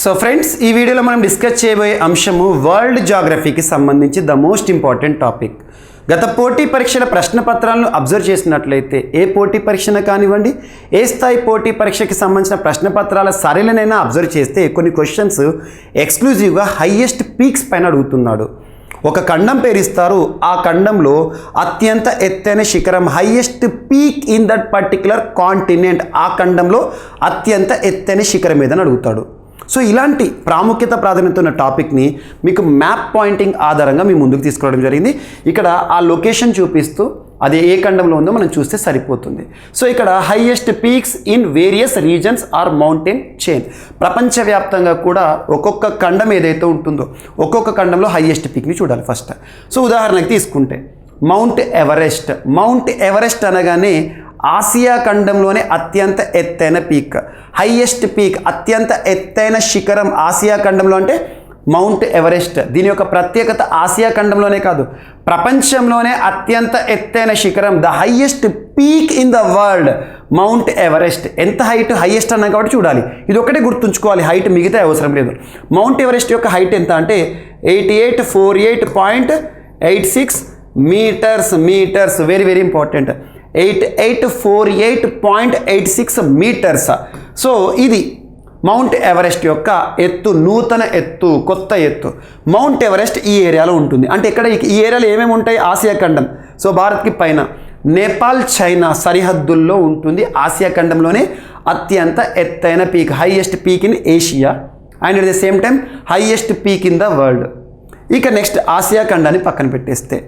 So friends, ఈ వీడియోలో మనం డిస్కస్ చేయబోయే అంశము వరల్డ్ జాగ్రఫీకి సంబంధించి ద మోస్ట్ ఇంపార్టెంట్ టాపిక్. గత పోటీ పరీక్షల ప్రశ్న పత్రాలను అబ్జర్వ్ చేసినట్లయితే ఏ పోటీ పరీక్షను కానివ్వండి, ఏ స్థాయి పోటీ పరీక్షకి సంబంధించిన ప్రశ్న పత్రాల సరళినైనా అబ్జర్వ్ చేస్తే కొన్ని క్వశ్చన్స్ ఎక్స్క్లూజివ్గా హైయెస్ట్ పీక్స్ పైన అడుగుతున్నాడు. ఒక ఖండం పేరు ఇస్తారు, ఆ ఖండంలో అత్యంత ఎత్తైన శిఖరం highest peak in that particular continent, ఆ ఖండంలో అత్యంత ఎత్తైన శిఖరం ఏదని అడుగుతాడు. సో ఇలాంటి ప్రాధాన్యత ఉన్న టాపిక్ని మీకు మ్యాప్ పాయింటింగ్ ఆధారంగా మీ ముందుకు తీసుకురావడం జరిగింది. ఇక్కడ ఆ లొకేషన్ చూపిస్తూ అది ఏ ఖండంలో ఉందో మనం చూస్తే సరిపోతుంది. సో ఇక్కడ highest peaks in various regions are mountain chain, ప్రపంచవ్యాప్తంగా కూడా ఒక్కొక్క ఖండం ఏదైతే ఉంటుందో ఒక్కొక్క ఖండంలో హైయెస్ట్ పీక్ని చూడాలి ఫస్ట్. సో ఉదాహరణకి తీసుకుంటే మౌంట్ ఎవరెస్ట్. మౌంట్ ఎవరెస్ట్ అనగానే ఆసియా ఖండంలోనే అత్యంత ఎత్తైన పీక్, హైయెస్ట్ పీక్, అత్యంత ఎత్తైన శిఖరం ఆసియా ఖండంలో అంటే మౌంట్ ఎవరెస్ట్. దీని యొక్క ప్రత్యేకత ఆసియా ఖండంలోనే కాదు, ప్రపంచంలోనే అత్యంత ఎత్తైన శిఖరం, the highest peak in the world mount Everest. ఎంత హైట్, హైయెస్ట్ అన్నాం కాబట్టి చూడాలి, ఇది ఒకటే గుర్తుంచుకోవాలి, హైట్ మిగతా అవసరం లేదు. మౌంట్ ఎవరెస్ట్ యొక్క హైట్ ఎంత అంటే 8848.86 meters, very important, 8848.86 meters. So ఇది మౌంట్ ఎవరెస్ట్ యొక్క ఎత్తు, నూతన ఎత్తు, కొత్త ఎత్తు. మౌంట్ ఎవరెస్ట్ ఈ ఏరియాలో ఉంటుంది. అంటే ఇక్కడ ఈ ఏరియాలో ఏమేమి ఉంటాయి, ఆసియా ఖండం, సో భారత్కి పైన నేపాల్ చైనా సరిహద్దుల్లో ఉంటుంది. ఆసియా ఖండంలోనే అత్యంత ఎత్తైన peak, highest peak in Asia and at the same time highest peak in the world. ఇక నెక్స్ట్ ఆసియా ఖండాన్ని పక్కన పెట్టేస్తే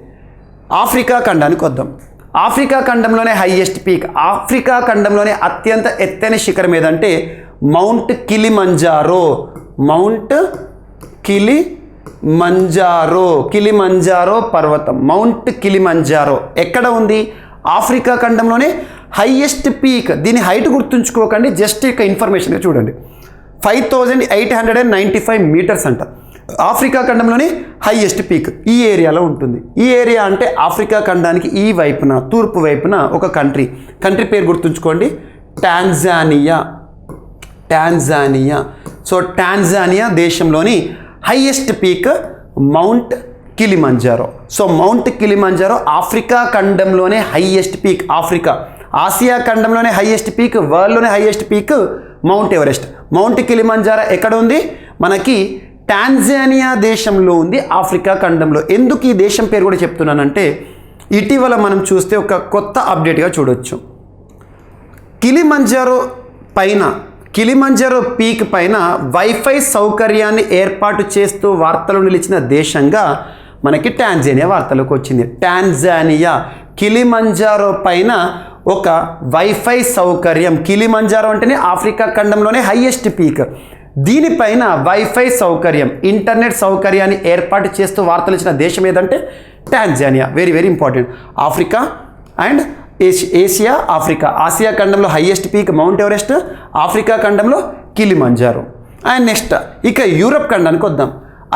ఆఫ్రికా ఖండానికి వద్దాం. ఆఫ్రికా ఖండంలోనే హైయెస్ట్ పీక్, ఆఫ్రికా ఖండంలోనే అత్యంత ఎత్తైన శిఖరం ఏదంటే మౌంట్ కిలిమంజారో. మౌంట్ కిలిమంజారో పర్వతం, మౌంట్ కిలిమంజారో ఎక్కడ ఉంది, ఆఫ్రికా ఖండంలోనే హైయెస్ట్ పీక్. దీని హైట్ గుర్తుంచుకోకండి, జస్ట్ ఇక ఇన్ఫర్మేషన్గా చూడండి, 5895 మీటర్స్ అంట. ఆఫ్రికా ఖండంలోనే హైయెస్ట్ పీక్ ఈ ఏరియాలో ఉంటుంది. ఈ ఏరియా అంటే ఆఫ్రికా ఖండానికి ఈ వైపున, తూర్పు వైపున ఒక కంట్రీ పేరు గుర్తుంచుకోండి, టాంజానియా. సో టాంజానియా దేశంలోని highest peak mount Kilimanjaro. So mount Kilimanjaro Africa ఖండంలోనే హైయెస్ట్ పీక్. ఆసియా ఖండంలోనే హైయెస్ట్ పీక్, వరల్డ్లోనే highest peak mount Everest. Mount Kilimanjaro ఎక్కడ ఉంది, మనకి టాంజానియా దేశంలో ఉంది, ఆఫ్రికా ఖండంలో. ఎందుకు ఈ దేశం పేరు కూడా చెప్తున్నానంటే ఇటీవల మనం చూస్తే ఒక కొత్త అప్డేట్గా చూడొచ్చు. కిలిమంజారో పీక్ పైన వైఫై సౌకర్యాన్ని ఏర్పాటు చేస్తూ వార్తలు నిలిచిన దేశంగా మనకి టాంజానియా వార్తలోకి వచ్చింది. టాంజానియా కిలిమంజారో పైన ఒక వైఫై సౌకర్యం, కిలిమంజారో అంటేనే ఆఫ్రికా ఖండంలోనే హైయెస్ట్ పీక్, దీనిపైన వైఫై సౌకర్యం, ఇంటర్నెట్ సౌకర్యాన్ని ఏర్పాటు చేస్తూ వార్తలు ఇచ్చిన దేశం ఏదంటే Tanzania. Very important. Africa and Asia, ఆసియా ఖండంలో highest peak mount Everest, Africa ఖండంలో కిలిమంజారో. అండ్ నెక్స్ట్ ఇక యూరప్ ఖండానికి వద్దాం.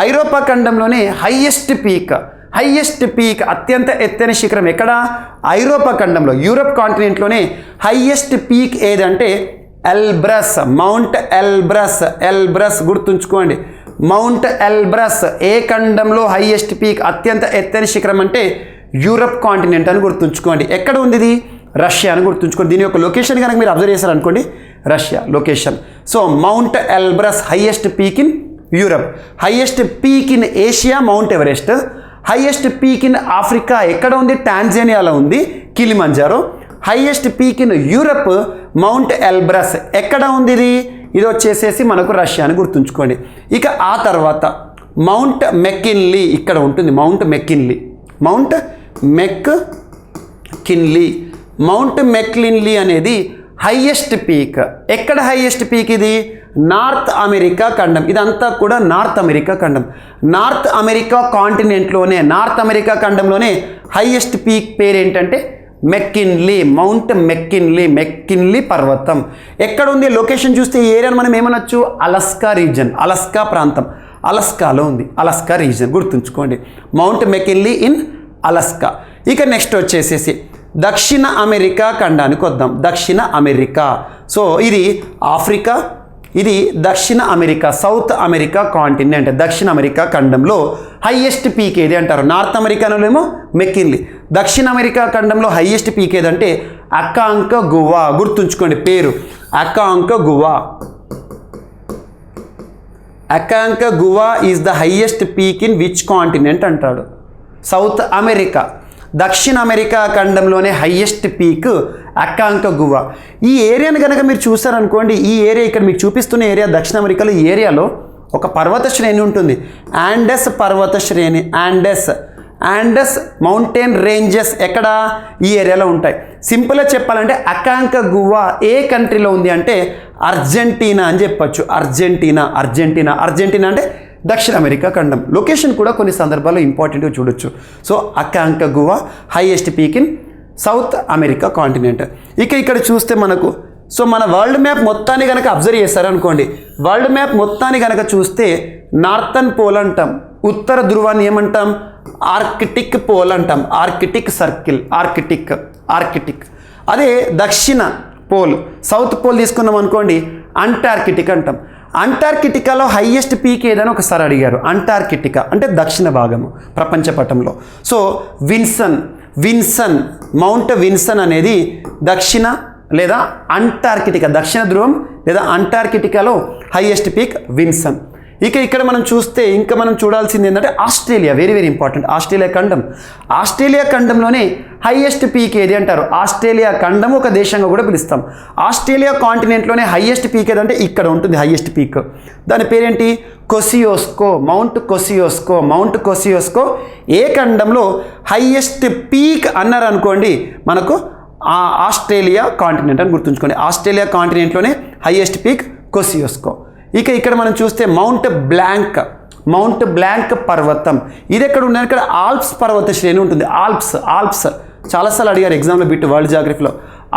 ఐరోపా ఖండంలోనే హైయెస్ట్ పీక్ అత్యంత ఎత్తైన శిఖరం ఎక్కడ, ఐరోపా ఖండంలో, యూరప్ కాంటినెంట్లోనే హైయెస్ట్ పీక్ ఏదంటే ఎల్బ్రస్, మౌంట్ ఎల్బ్రస్ గుర్తుంచుకోండి. మౌంట్ ఎల్బ్రస్ ఏ ఖండంలో హైయెస్ట్ పీక్, అత్యంత ఎత్తైన శిఖరం అంటే యూరప్ కాంటినెంట్ అని గుర్తుంచుకోండి. ఎక్కడ ఉంది ఇది, రష్యా అని గుర్తుంచుకోండి. దీని యొక్క లొకేషన్ కనుక మీరు అబ్జర్వ్ చేశారు అనుకోండి, Russia location. So mount Elbrus highest peak in Europe, highest peak in Asia mount Everest, highest peak in Africa ఎక్కడ ఉంది, టాంజానియాలో ఉంది, Kilimanjaro. Highest peak in Europe mount Elbrus ఎక్కడ ఉంది, ఇది వచ్చేసేసి మనకు రష్యా అని గుర్తుంచుకోండి. ఇక ఆ తర్వాత మౌంట్ మెక్కిన్లీ ఇక్కడ ఉంటుంది, మౌంట్ మెక్కిన్లీ అనేది హైయెస్ట్ పీక్. ఎక్కడ హైయెస్ట్ పీక్ ఇది, నార్త్ అమెరికా ఖండం. ఇదంతా కూడా నార్త్ అమెరికా ఖండం, నార్త్ అమెరికా కాంటినెంట్లోనే, నార్త్ అమెరికా ఖండంలోనే హైయెస్ట్ పీక్ పేరు ఏంటంటే మెక్కిన్లీ, మౌంట్ మెక్కిన్లీ పర్వతం. ఎక్కడ ఉంది, లొకేషన్ చూస్తే ఈ ఏరియాను మనం ఏమనొచ్చు, అలస్కా రీజన్, అలస్కా ప్రాంతం, అలస్కాలో ఉంది, అలస్కా రీజన్ గుర్తుంచుకోండి, మౌంట్ మెక్కిన్లీ ఇన్ అలస్కా. ఇక నెక్స్ట్ వచ్చేసేసి దక్షిణ అమెరికా ఖండానికి వద్దాం. దక్షిణ అమెరికా, సో ఇది ఆఫ్రికా ఇది దక్షిణ అమెరికా, సౌత్ అమెరికా కాంటినెంట్, దక్షిణ అమెరికా ఖండంలో హైయెస్ట్ పీక్ ఏది అంటారు. నార్త్ అమెరికాలో ఏమో మెకిన్లీ. దక్షిణ అమెరికా ఖండంలో హైయెస్ట్ పీక్ ఏదంటే అకాంకగువా. గుర్తుంచుకోండి పేరు, Aconcagua. Aconcagua is the highest peak in which continent అంటాడు. సౌత్ అమెరికా, దక్షిణ అమెరికా ఖండంలోనే హైయెస్ట్ పీక్ అకాంకగువా. ఈ ఏరియాని కనుక మీరు చూసారనుకోండి, ఈ ఏరియా ఇక్కడ మీకు చూపిస్తున్న ఏరియా దక్షిణ అమెరికాలో, ఈ ఏరియాలో ఒక పర్వత శ్రేణి ఉంటుంది, ఆండెస్ పర్వత శ్రేణి. ఆండెస్ మౌంటైన్ రేంజెస్ ఎక్కడ, ఈ ఏరియాలో ఉంటాయి. సింపుల్గా చెప్పాలంటే అకాంకగువా ఏ కంట్రీలో ఉంది అంటే అర్జెంటీనా అని చెప్పచ్చు. అర్జెంటీనా అంటే దక్షిణ అమెరికా ఖండం. లొకేషన్ కూడా కొన్ని సందర్భాల్లో ఇంపార్టెంట్గా చూడొచ్చు. So Aconcagua highest peak in South America continent. ఇక్కడ చూస్తే మనకు సో మన వరల్డ్ మ్యాప్ మొత్తాన్ని కనుక అబ్జర్వ్ చేస్తారనుకోండి, వరల్డ్ మ్యాప్ మొత్తాన్ని కనుక చూస్తే నార్థన్ పోల్ అంటాం, ఉత్తర ధ్రువాన్ని ఏమంటాం ఆర్కిటిక్ పోల్ అంటాం, ఆర్కిటిక్ సర్కిల్, ఆర్కిటిక్. అదే దక్షిణ పోల్, సౌత్ పోల్ తీసుకున్నాం అనుకోండి అంటార్కిటిక్ అంటాం. అంటార్కిటికాలో హైయెస్ట్ పీక్ ఏదని ఒకసారి అడిగారు. అంటార్కిటికా అంటే దక్షిణ భాగము ప్రపంచ పటంలో. సో విన్సన్ మౌంట్ విన్సన్ అనేది దక్షిణ లేదా అంటార్కిటికా, దక్షిణ ధ్రువం లేదా అంటార్కిటికాలో హైయెస్ట్ పీక్ విన్సన్. ఇక్కడ మనం చూస్తే ఇంకా మనం చూడాల్సింది ఏంటంటే Australia, very very important. Australia ఖండంలోనే హైయెస్ట్ పీక్ ఏది అంటారు. ఆస్ట్రేలియా ఖండం ఒక దేశంగా కూడా పిలుస్తాం. ఆస్ట్రేలియా కాంటినెంట్లోనే హైయెస్ట్ పీక్ ఏదంటే ఇక్కడ ఉంటుంది హైయెస్ట్ పీక్. దాని పేరేంటి కొసియోస్కో, మౌంట్ కొసియోస్కో. ఏ ఖండంలో హైయెస్ట్ పీక్ అన్నారు అనుకోండి మనకు ఆస్ట్రేలియా కాంటినెంట్ అని గుర్తుంచుకోండి. ఆస్ట్రేలియా కాంటినెంట్లోనే హైయెస్ట్ పీక్ కొసియోస్కో. ఇక్కడ మనం చూస్తే మౌంట్ బ్లాంక్ పర్వతం. ఇది ఎక్కడ ఉన్నది, ఇక్కడ ఆల్ప్స్ పర్వత శ్రేణి ఉంటుంది. ఆల్ప్స్ చాలాసార్లు అడిగారు ఎగ్జామ్లో బిట్ వరల్డ్ జాగ్రఫీలో.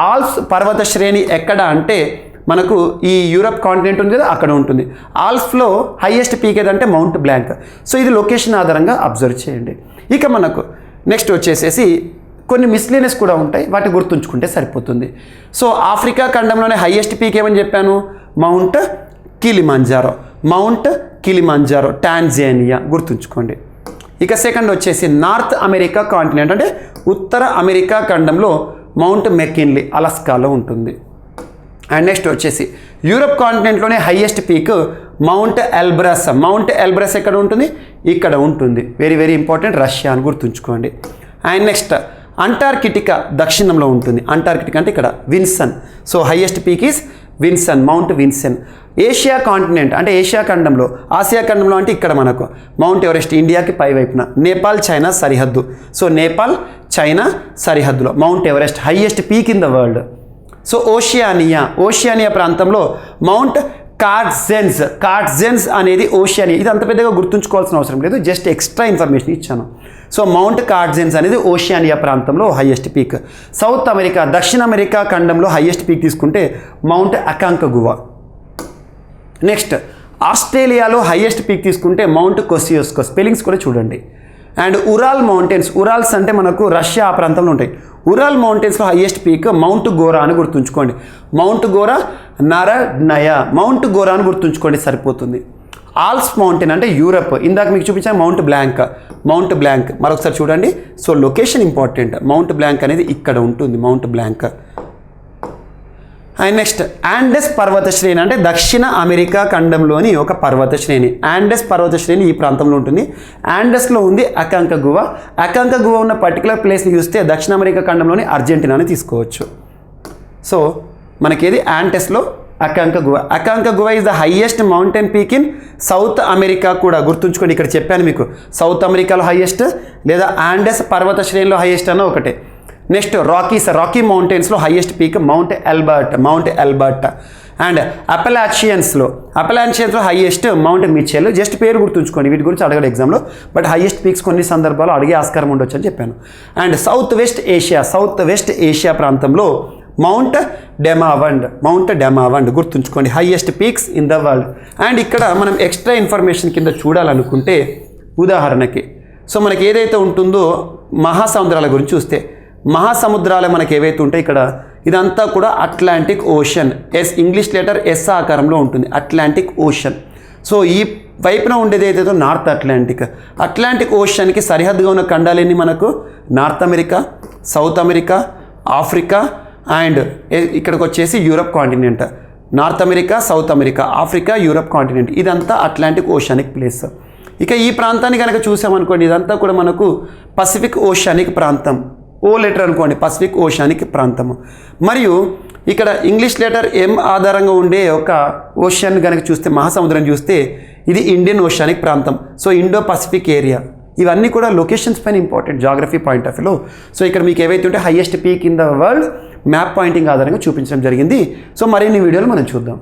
ఆల్ప్స్ పర్వత శ్రేణి ఎక్కడ అంటే మనకు ఈ యూరప్ కాంటినెంట్ ఉంది కదా అక్కడ ఉంటుంది. ఆల్ప్స్లో హైయెస్ట్ పీక్ ఏదంటే మౌంట్ బ్లాంక్. సో ఇది లొకేషన్ ఆధారంగా అబ్జర్వ్ చేయండి. మనకు నెక్స్ట్ వచ్చేసేసి కొన్ని మిస్లేనియస్ కూడా ఉంటాయి, వాటి గుర్తుంచుకుంటే సరిపోతుంది. సో ఆఫ్రికా ఖండంలోనే హైయెస్ట్ పీక్ ఏమని చెప్పాను, మౌంట్ కిలిమంజారో, టాంజానియా గుర్తుంచుకోండి. సెకండ్ వచ్చేసి నార్త్ అమెరికా కాంటినెంట్ అంటే ఉత్తర అమెరికా ఖండంలో మౌంట్ మెకిన్లీ, అలాస్కాలో ఉంటుంది. అండ్ నెక్స్ట్ వచ్చేసి యూరప్ కాంటినెంట్లోనే హైయెస్ట్ పీక్ మౌంట్ ఎల్బ్రస్ ఎక్కడ ఉంటుంది, ఇక్కడ ఉంటుంది. వెరీ వెరీ ఇంపార్టెంట్, రష్యా అని గుర్తుంచుకోండి. అండ్ నెక్స్ట్ అంటార్కిటికా దక్షిణంలో ఉంటుంది. అంటార్కిటికా అంటే ఇక్కడ Vinson. So highest peak is Vinson, mount Vinson. Asia continent అంటే ఏషియా ఖండంలో, ఆసియా ఖండంలో అంటే ఇక్కడ మనకు మౌంట్ ఎవరెస్ట్ ఇండియాకి పై వైపున, నేపాల్ చైనా సరిహద్దు. సో నేపాల్ చైనా సరిహద్దులో mount Everest highest peak in the world. So Oceania ప్రాంతంలో మౌంట్ కార్ట్జెన్స్ అనేది ఓషియానియా. ఇది అంత పెద్దగా గుర్తుంచుకోవాల్సిన అవసరం లేదు, జస్ట్ ఎక్స్ట్రా ఇన్ఫర్మేషన్ ఇచ్చాను. సో మౌంట్ కార్ట్జెన్స్ అనేది ఓషియానియా ప్రాంతంలో హైయెస్ట్ పీక్. సౌత్ అమెరికా, దక్షిణ అమెరికా ఖండంలో హైయెస్ట్ పీక్ తీసుకుంటే మౌంట్ అకాంకగువా. నెక్స్ట్ ఆస్ట్రేలియాలో హైయెస్ట్ పీక్ తీసుకుంటే మౌంట్ కొసియోస్కో. స్పెల్లింగ్స్ కూడా చూడండి. అండ్ ఉరాల్ మౌంటైన్స్, ఉరాల్స్ అంటే మనకు రష్యా ఆ ప్రాంతంలో ఉంటాయి. ఉరాల్ మౌంటైన్స్లో హైయెస్ట్ పీక్ మౌంట్ గోరా అని గుర్తుంచుకోండి. మౌంట్ గోరా మౌంట్ గోరా అని గుర్తుంచుకోండి సరిపోతుంది. ఆల్ప్స్ మౌంటైన్ అంటే యూరప్, ఇందాక మీకు చూపించాను మౌంట్ బ్లాంక్ మరొకసారి చూడండి. So location important. Mount blank అనేది ఇక్కడ ఉంటుంది, mount blank. And next Andes పర్వత శ్రేణి అంటే దక్షిణ అమెరికా ఖండంలోని ఒక పర్వత శ్రేణి. ఆండెస్ పర్వత శ్రేణి ఈ ప్రాంతంలో ఉంటుంది. ఆండెస్లో ఉంది అకాంకగువా ఉన్న పర్టికులర్ ప్లేస్ని చూస్తే దక్షిణ అమెరికా ఖండంలోని అర్జెంటీనాని తీసుకోవచ్చు. సో మనకేది ఆండెస్లో Aconcagua is the highest mountain peak in South America కూడా గుర్తుంచుకోండి. ఇక్కడ చెప్పాను మీకు సౌత్ అమెరికాలో హైయెస్ట్ లేదా ఆండెస్ పర్వత శ్రేణిలో హైయెస్ట్ అన్న ఒకటే. నెక్స్ట్ రాకీ మౌంటైన్స్లో highest peak Mount Elbert. And అపలాచియన్స్లో హైయెస్ట్ మౌంట్ మిచెల్. జస్ట్ పేరు గుర్తుంచుకోండి, వీటి గురించి అడగడు ఎగ్జామ్లో, బట్ హైయెస్ట్ పీక్స్ కొన్ని సందర్భాలు అడిగే ఆస్కారం ఉండొచ్చు అని చెప్పాను. అండ్ సౌత్ వెస్ట్ ఏషియా ప్రాంతంలో మౌంట్ డెమావండ్ గుర్తుంచుకోండి, highest peaks in the world. And ఇక్కడ మనం ఎక్స్ట్రా ఇన్ఫర్మేషన్ కింద చూడాలనుకుంటే ఉదాహరణకి సో మనకి ఏదైతే ఉంటుందో మహాసముద్రాల గురించి చూస్తే మహాసముద్రాలు మనకి ఏవైతే ఉంటాయి ఇక్కడ ఇదంతా కూడా Atlantic ocean. English letter S ఆకారంలో ఉంటుంది, అట్లాంటిక్ ఓషన్. సో ఈ వైపున ఉండేది ఏదైతే నార్త్ అట్లాంటిక్ ఓషన్కి సరిహద్దుగా ఉన్న ఖండాలన్నీ మనకు north America, south America, Africa and ఇక్కడికి వచ్చేసి Europe continent. North America, south America, Africa, Europe continent, ఇదంతా అట్లాంటిక్ ఓషనిక్ ప్లేస్. ఇక ఈ ప్రాంతాన్ని కనుక చూసామనుకోండి, ఇదంతా కూడా మనకు పసిఫిక్ ఓషనిక్ ప్రాంతం. ఓ లెటర్ అనుకోండి, పసిఫిక్ ఓషనిక్ ప్రాంతము. మరియు ఇక్కడ ఇంగ్లీష్ లెటర్ ఎం ఆధారంగా ఉండే ఒక ఓషన్ కనుక చూస్తే, మహాసముద్రం చూస్తే ఇది ఇండియన్ ఓషనిక్ ప్రాంతం. So Indo Pacific area. ఇవన్నీ కూడా లొకేషన్స్ పైన ఇంపార్టెంట్ జాగ్రఫీ పాయింట్ ఆఫ్ వ్యూలో. సో ఇక్కడ మీకు ఏవైతే ఉంటే highest peak in the world map pointing ఆధారంగా చూపించడం జరిగింది. సో మరిన్ని వీడియోలు మనం చూద్దాం.